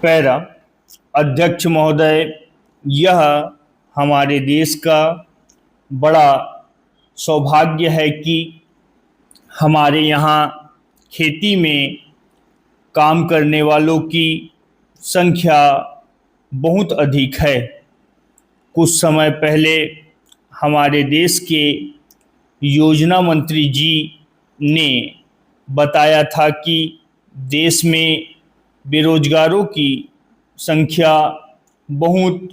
Para अध्यक्ष महोदय, यह हमारे देश का बड़ा सौभाग्य है कि हमारे यहाँ खेती में काम करने वालों की संख्या बहुत अधिक है। कुछ समय पहले हमारे देश के योजना मंत्री जी ने बताया था कि देश में बेरोजगारों की संख्या बहुत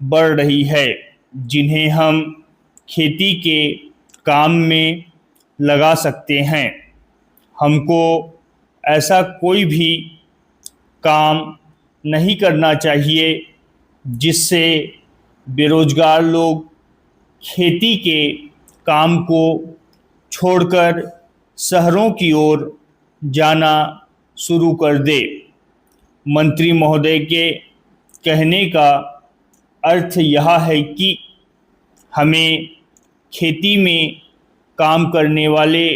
बढ़ रही है, जिन्हें हम खेती के काम में लगा सकते हैं। हमको ऐसा कोई भी काम नहीं करना चाहिए जिससे बेरोजगार लोग खेती के काम को छोड़कर शहरों की ओर जाना शुरू कर दे। मंत्री महोदय के कहने का अर्थ यह है कि हमें खेती में काम करने वाले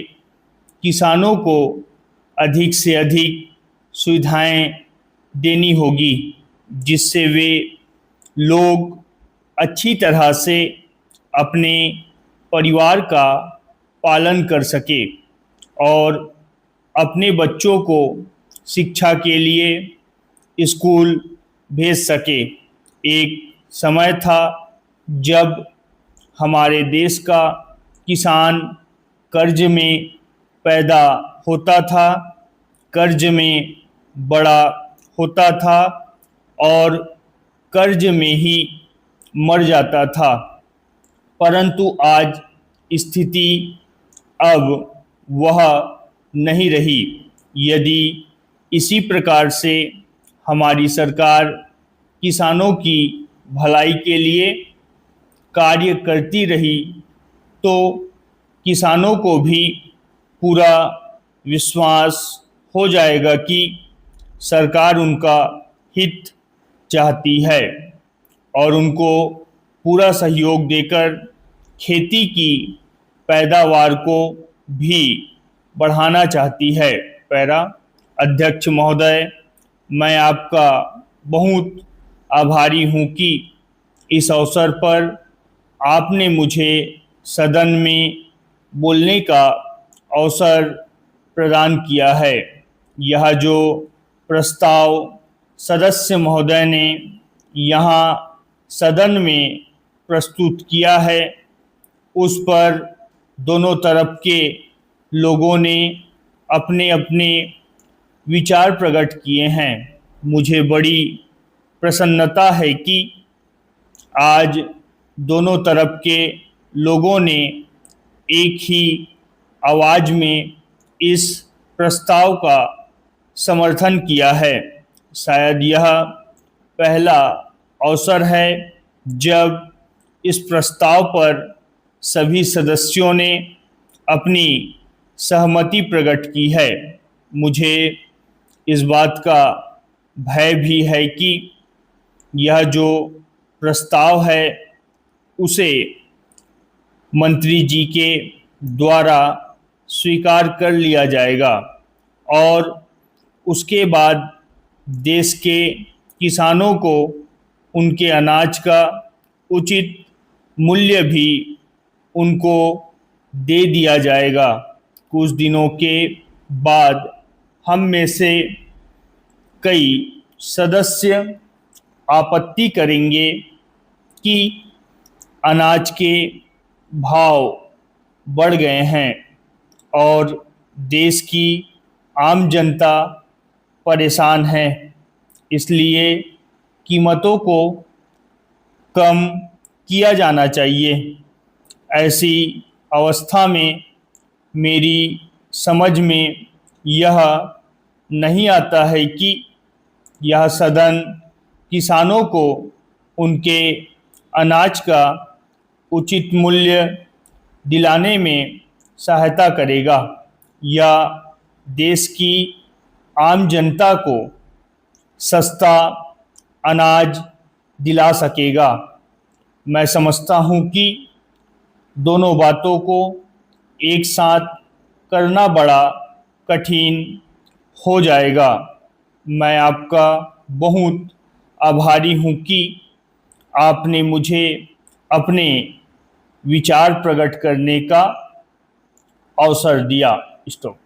किसानों को अधिक से अधिक सुविधाएं देनी होगी, जिससे वे लोग अच्छी तरह से अपने परिवार का पालन कर सके और अपने बच्चों को शिक्षा के लिए स्कूल भेज सके। एक समय था जब हमारे देश का किसान कर्ज में पैदा होता था, कर्ज में बड़ा होता था और कर्ज में ही मर जाता था। परंतु आज स्थिति अब वह नहीं रही। यदि इसी प्रकार से हमारी सरकार किसानों की भलाई के लिए कार्य करती रही तो किसानों को भी पूरा विश्वास हो जाएगा कि सरकार उनका हित चाहती है और उनको पूरा सहयोग देकर खेती की पैदावार को भी बढ़ाना चाहती है। पैरा अध्यक्ष महोदय, मैं आपका बहुत आभारी हूँ कि इस अवसर पर आपने मुझे सदन में बोलने का अवसर प्रदान किया है। यह जो प्रस्ताव सदस्य महोदय ने यहाँ सदन में प्रस्तुत किया है, उस पर दोनों तरफ के लोगों ने अपने अपने विचार प्रकट किए हैं। मुझे बड़ी प्रसन्नता है कि आज दोनों तरफ के लोगों ने एक ही आवाज़ में इस प्रस्ताव का समर्थन किया है। शायद यह पहला अवसर है जब इस प्रस्ताव पर सभी सदस्यों ने अपनी सहमति प्रकट की है। मुझे इस बात का भय भी है कि यह जो प्रस्ताव है उसे मंत्री जी के द्वारा स्वीकार कर लिया जाएगा और उसके बाद देश के किसानों को उनके अनाज का उचित मूल्य भी उनको दे दिया जाएगा। कुछ दिनों के बाद हम में से कई सदस्य आपत्ति करेंगे कि अनाज के भाव बढ़ गए हैं और देश की आम जनता परेशान है, इसलिए कीमतों को कम किया जाना चाहिए। ऐसी अवस्था में मेरी समझ में यह नहीं आता है कि यह सदन किसानों को उनके अनाज का उचित मूल्य दिलाने में सहायता करेगा या देश की आम जनता को सस्ता अनाज दिला सकेगा। मैं समझता हूँ कि दोनों बातों को एक साथ करना बड़ा कठिन हो जाएगा। मैं आपका बहुत आभारी हूँ कि आपने मुझे अपने विचार प्रकट करने का अवसर दिया। स्टॉप।